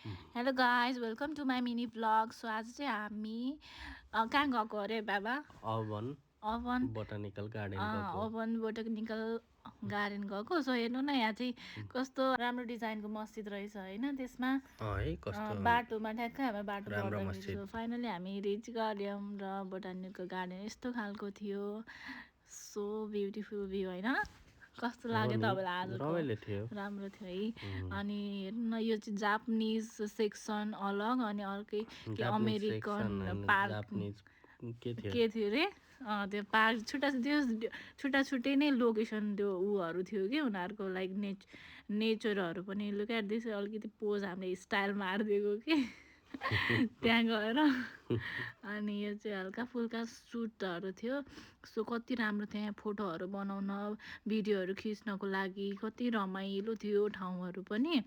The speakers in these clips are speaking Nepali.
Hello guys welcome to my mini vlog. So आज चाहिँ हामी कहाँ गएको अरे बाबा? अवन अवन बोटानिकल गार्डन गएको। अवन बोटानिकल गार्डन गएको। सो हेर्नु न, यहाँ चाहिँ कस्तो राम्रो डिजाइनको मस्जिद रहेछ होइन। त्यसमा है कस्तो बाटोमा ठ्याक्कै हामी बाटो राम्रो पर्दाखेरि मस्जिद। सो फाइनली हामी रिच गऱ्यौँ र बोटानिकल गार्डन यस्तो खालको थियो। सो ब्युटिफुल भ्यू होइन। कस्तो लाग्यो तपाईँलाई आजको? रमाइलो थियो, राम्रो थियो है। अनि हेर्नु न, यो चाहिँ जापानिज सेक्सन अलग अनि अर्कै के अमेरिकन पार्क के थियो अरे। त्यो पार्क छुट्टा छुट्टै नै लोकेसन त्यो उहरू थियो कि उनीहरूको लाइक नेचरहरू पनि लुक एट दिस। अलिकति पोज हामीले स्टाइल मारिदिएको कि त्यहाँ गएर। अनि यो चाहिँ हल्का फुल्का सुटहरू थियो। सो कति राम्रो थियो यहाँ फोटोहरू बनाउन भिडियोहरू खिच्नको लागि। कति रमाइलो थियो ठाउँहरू पनि।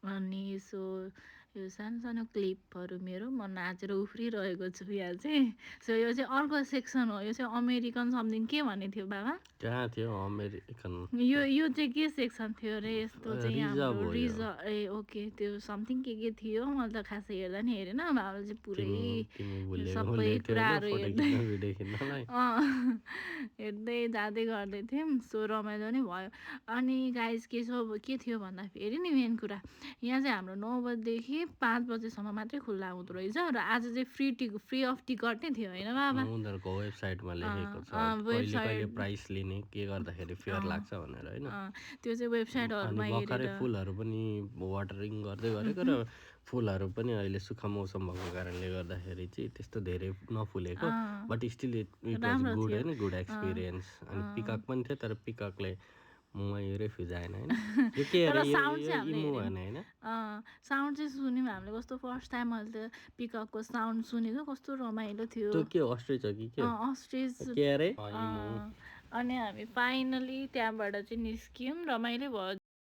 अनि सो यो सानो सानो क्लिपहरू मेरो म नाचेर उफ्रिरहेको छु यहाँ चाहिँ। सो यो चाहिँ अर्को सेक्सन हो। यो चाहिँ अमेरिकन समथिङ के भन्ने थियो बाबा? कहाँ थियो अमेरिकन? यो चाहिँ के सेक्सन थियो अरे? यस्तो चाहिँ हाम्रो रिजर्भ ए ओके त्यो समथिङ के थियो। मैले त खासै हेर्दा नि हेरेन। बाबाले चाहिँ पुरै सबै कुराहरू हेर्दै जाँदै गर्दै थियौँ। सो रमाइलो नै भयो। अनि गाइज के थियो भन्दाखेरि नि मेन कुरा यहाँ चाहिँ हाम्रो 9 बजीदेखि 5 बजेसम्म मात्रै खुल्ला हुँदो रहेछ। र आज चाहिँ फ्री अफ टिकट नै थियो होइन बाबा? उनीहरूको वेबसाइटमा लेखेको छ कहिले प्राइस लिने के गर्दाखेरि फेयर लाग्छ भनेर होइन। त्यो चाहिँ वेबसाइटहरुमा हेरेर फुलहरू पनि वाटरिङ गर्दै गरेको र फुलहरू पनि अहिले सुक्खा मौसम भएको कारणले गर्दाखेरि चाहिँ त्यस्तो धेरै नफुलेको। But still it was good होइन, गुड एक्सपिरियन्स। अनि पिकक पनि थियो तर पिककले रेफ्युज आएन होइन। साउन्ड चाहिँ सुन्यौँ हामीले कस्तो फर्स्ट टाइम मैले त पिककको साउन्ड सुनेको। कस्तो रमाइलो थियो। के अस्ट्रिच हो कि के? अस्ट्रिच के अरे? अनि हामी फाइनली त्यहाँबाट चाहिँ निस्क्यौँ। रमाइलो भयो।